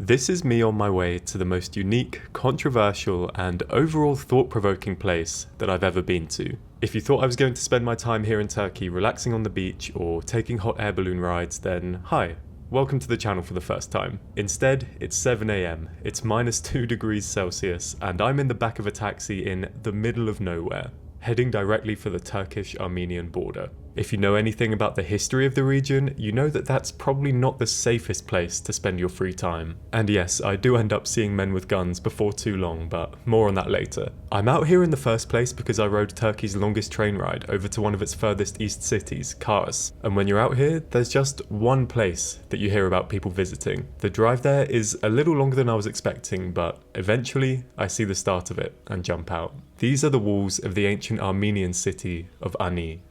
This is me on my way to the most unique, controversial, and overall thought-provoking place that I've ever been to. If you thought I was going to spend my time here in Turkey relaxing on the beach or taking hot air balloon rides, then hi, welcome to the channel for the first time. Instead, it's 7 AM, it's -2 degrees Celsius, and I'm in the back of a taxi in the middle of nowhere, heading directly for the Turkish-Armenian border. If you know anything about the history of the region, you know that that's probably not the safest place to spend your free time. And yes, I do end up seeing men with guns before too long, but more on that later. I'm out here in the first place because I rode Turkey's longest train ride over to one of its furthest east cities, Kars. And when you're out here, there's just one place that you hear about people visiting. The drive there is a little longer than I was expecting, but eventually I see the start of it and jump out. These are the walls of the ancient Armenian city of Ani.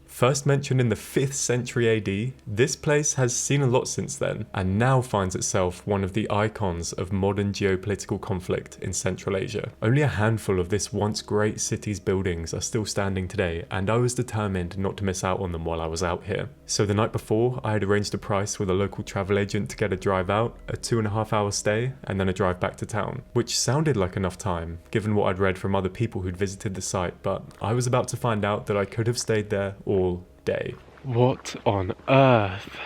First mentioned in the 5th century AD, this place has seen a lot since then, and now finds itself one of the icons of modern geopolitical conflict in Central Asia. Only a handful of this once great city's buildings are still standing today, and I was determined not to miss out on them while I was out here. So the night before, I had arranged a price with a local travel agent to get a drive out, a 2.5-hour stay, and then a drive back to town, which sounded like enough time, given what I'd read from other people who'd visited the site, but I was about to find out that I could have stayed there all day. What on earth?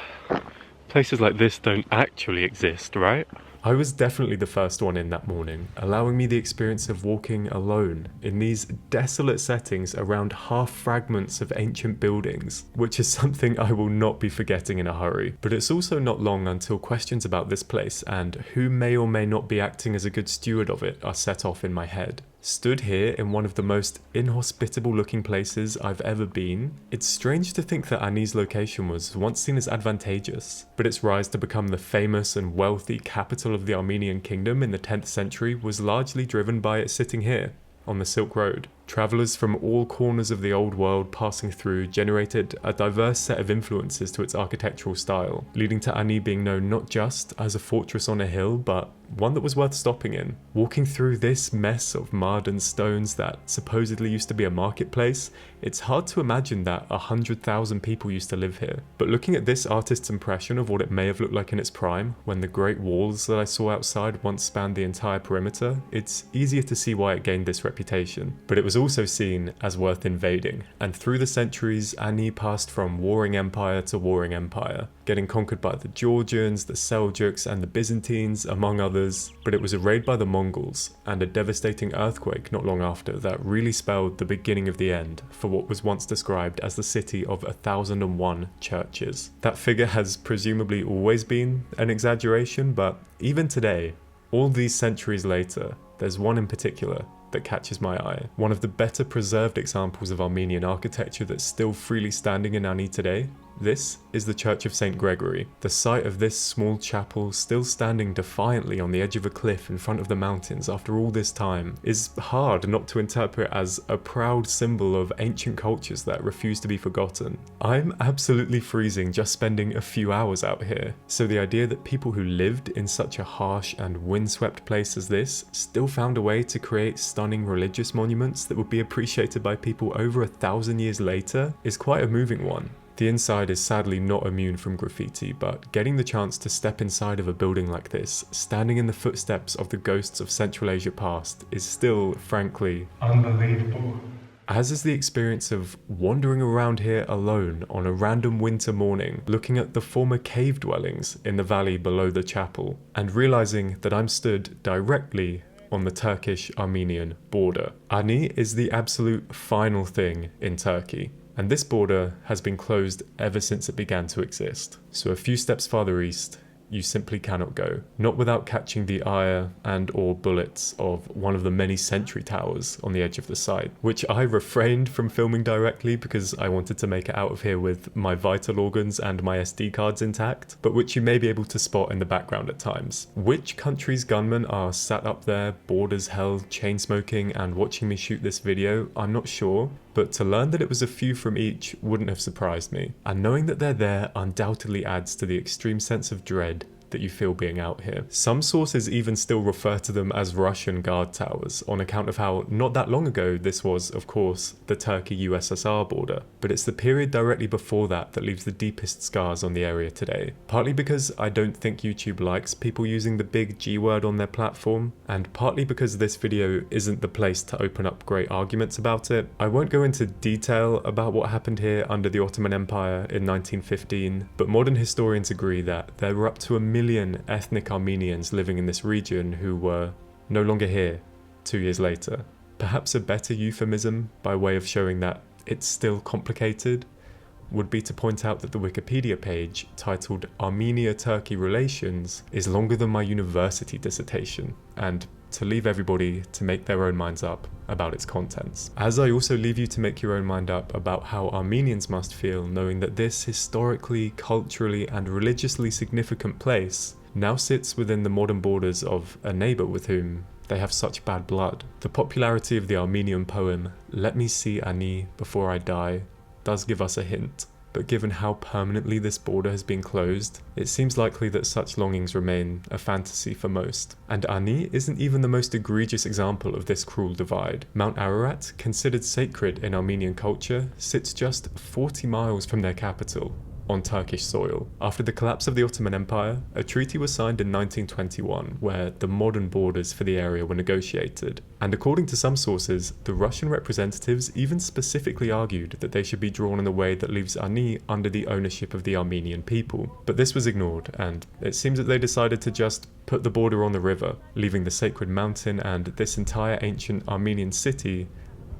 Places like this don't actually exist, right? I was definitely the first one in that morning, allowing me the experience of walking alone in these desolate settings around half fragments of ancient buildings, which is something I will not be forgetting in a hurry. But it's also not long until questions about this place and who may or may not be acting as a good steward of it are set off in my head. Stood here in one of the most inhospitable looking places I've ever been, it's strange to think that Ani's location was once seen as advantageous, but its rise to become the famous and wealthy capital of the Armenian Kingdom in the 10th century was largely driven by it sitting here, on the Silk Road. Travellers from all corners of the old world passing through generated a diverse set of influences to its architectural style, leading to Ani being known not just as a fortress on a hill, but one that was worth stopping in. Walking through this mess of mud and stones that supposedly used to be a marketplace, it's hard to imagine that 100,000 people used to live here. But looking at this artist's impression of what it may have looked like in its prime, when the great walls that I saw outside once spanned the entire perimeter, it's easier to see why it gained this reputation. But it was also seen as worth invading, and through the centuries, Ani passed from warring empire to warring empire, getting conquered by the Georgians, the Seljuks, and the Byzantines, among others. But it was a raid by the Mongols, and a devastating earthquake not long after that really spelled the beginning of the end for what was once described as the city of 1,001 churches. That figure has presumably always been an exaggeration, but even today, all these centuries later, there's one in particular that catches my eye. One of the better preserved examples of Armenian architecture that's still freely standing in Ani today. This is the Church of St. Gregory. The site of this small chapel, still standing defiantly on the edge of a cliff in front of the mountains after all this time, is hard not to interpret as a proud symbol of ancient cultures that refuse to be forgotten. I'm absolutely freezing just spending a few hours out here, so the idea that people who lived in such a harsh and windswept place as this still found a way to create stunning religious monuments that would be appreciated by people over 1,000 years later is quite a moving one. The inside is sadly not immune from graffiti, but getting the chance to step inside of a building like this, standing in the footsteps of the ghosts of Central Asia past, is still, frankly, unbelievable. As is the experience of wandering around here alone on a random winter morning, looking at the former cave dwellings in the valley below the chapel, and realizing that I'm stood directly on the Turkish-Armenian border. Ani is the absolute final thing in Turkey, and this border has been closed ever since it began to exist. So a few steps farther east, you simply cannot go, not without catching the ire and or bullets of one of the many sentry towers on the edge of the site, which I refrained from filming directly because I wanted to make it out of here with my vital organs and my SD cards intact, but which you may be able to spot in the background at times. Which country's gunmen are sat up there, bored as hell, chain smoking and watching me shoot this video, I'm not sure, but to learn that it was a few from each wouldn't have surprised me, and knowing that they're there undoubtedly adds to the extreme sense of dread that you feel being out here. Some sources even still refer to them as Russian guard towers on account of how not that long ago this was, of course, the Turkey-USSR border. But it's the period directly before that that leaves the deepest scars on the area today. Partly because I don't think YouTube likes people using the big G word on their platform, and partly because this video isn't the place to open up great arguments about it. I won't go into detail about what happened here under the Ottoman Empire in 1915, but modern historians agree that there were up to 1 million ethnic Armenians living in this region who were no longer here 2 years later. Perhaps a better euphemism, by way of showing that it's still complicated, would be to point out that the Wikipedia page titled Armenia-Turkey Relations is longer than my university dissertation, and to leave everybody to make their own minds up about its contents. As I also leave you to make your own mind up about how Armenians must feel knowing that this historically, culturally, and religiously significant place now sits within the modern borders of a neighbour with whom they have such bad blood. The popularity of the Armenian poem "Let me see Ani before I die" does give us a hint, but given how permanently this border has been closed, it seems likely that such longings remain a fantasy for most. And Ani isn't even the most egregious example of this cruel divide. Mount Ararat, considered sacred in Armenian culture, sits just 40 miles from their capital, on Turkish soil. After the collapse of the Ottoman Empire, a treaty was signed in 1921 where the modern borders for the area were negotiated. And according to some sources, the Russian representatives even specifically argued that they should be drawn in a way that leaves Ani under the ownership of the Armenian people. But this was ignored, and it seems that they decided to just put the border on the river, leaving the sacred mountain and this entire ancient Armenian city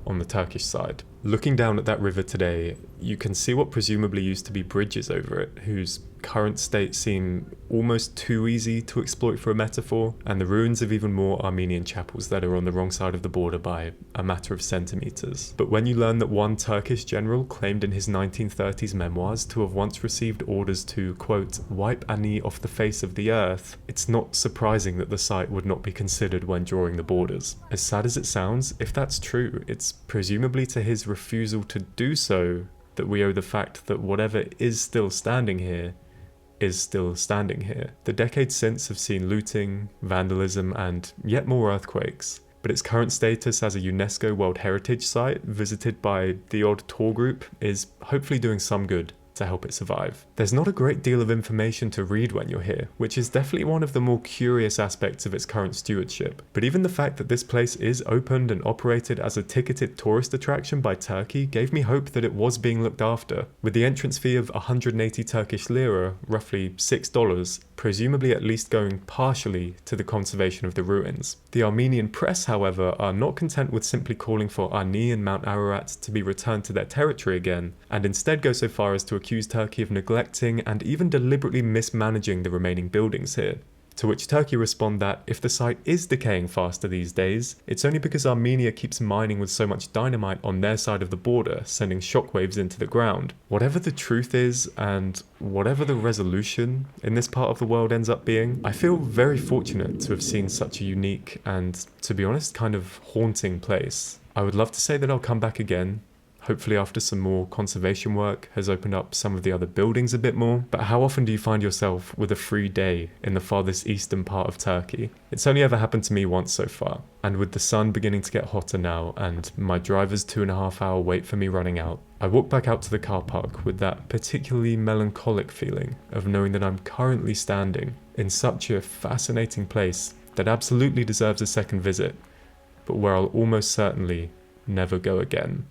on the Turkish side. Looking down at that river today, you can see what presumably used to be bridges over it, whose current state seem almost too easy to exploit for a metaphor, and the ruins of even more Armenian chapels that are on the wrong side of the border by a matter of centimeters. But when you learn that one Turkish general claimed in his 1930s memoirs to have once received orders to, quote, wipe Ani off the face of the earth, it's not surprising that the site would not be considered when drawing the borders. As sad as it sounds, if that's true, it's presumably to his refusal to do so that we owe the fact that whatever is still standing here is still standing here. The decades since have seen looting, vandalism, and yet more earthquakes, but its current status as a UNESCO World Heritage Site visited by the odd tour group is hopefully doing some good to help it survive. There's not a great deal of information to read when you're here, which is definitely one of the more curious aspects of its current stewardship. But even the fact that this place is opened and operated as a ticketed tourist attraction by Turkey gave me hope that it was being looked after, with the entrance fee of 180 Turkish lira, roughly $6, presumably at least going partially to the conservation of the ruins. The Armenian press, however, are not content with simply calling for Ani and Mount Ararat to be returned to their territory again, and instead go so far as to accuse Turkey of neglecting and even deliberately mismanaging the remaining buildings here. To which Turkey respond that if the site is decaying faster these days, it's only because Armenia keeps mining with so much dynamite on their side of the border, sending shockwaves into the ground. Whatever the truth is, and whatever the resolution in this part of the world ends up being, I feel very fortunate to have seen such a unique and, to be honest, kind of haunting place. I would love to say that I'll come back again, hopefully after some more conservation work has opened up some of the other buildings a bit more. But how often do you find yourself with a free day in the farthest eastern part of Turkey? It's only ever happened to me once so far. And with the sun beginning to get hotter now and my driver's 2.5 hour wait for me running out, I walk back out to the car park with that particularly melancholic feeling of knowing that I'm currently standing in such a fascinating place that absolutely deserves a second visit, but where I'll almost certainly never go again.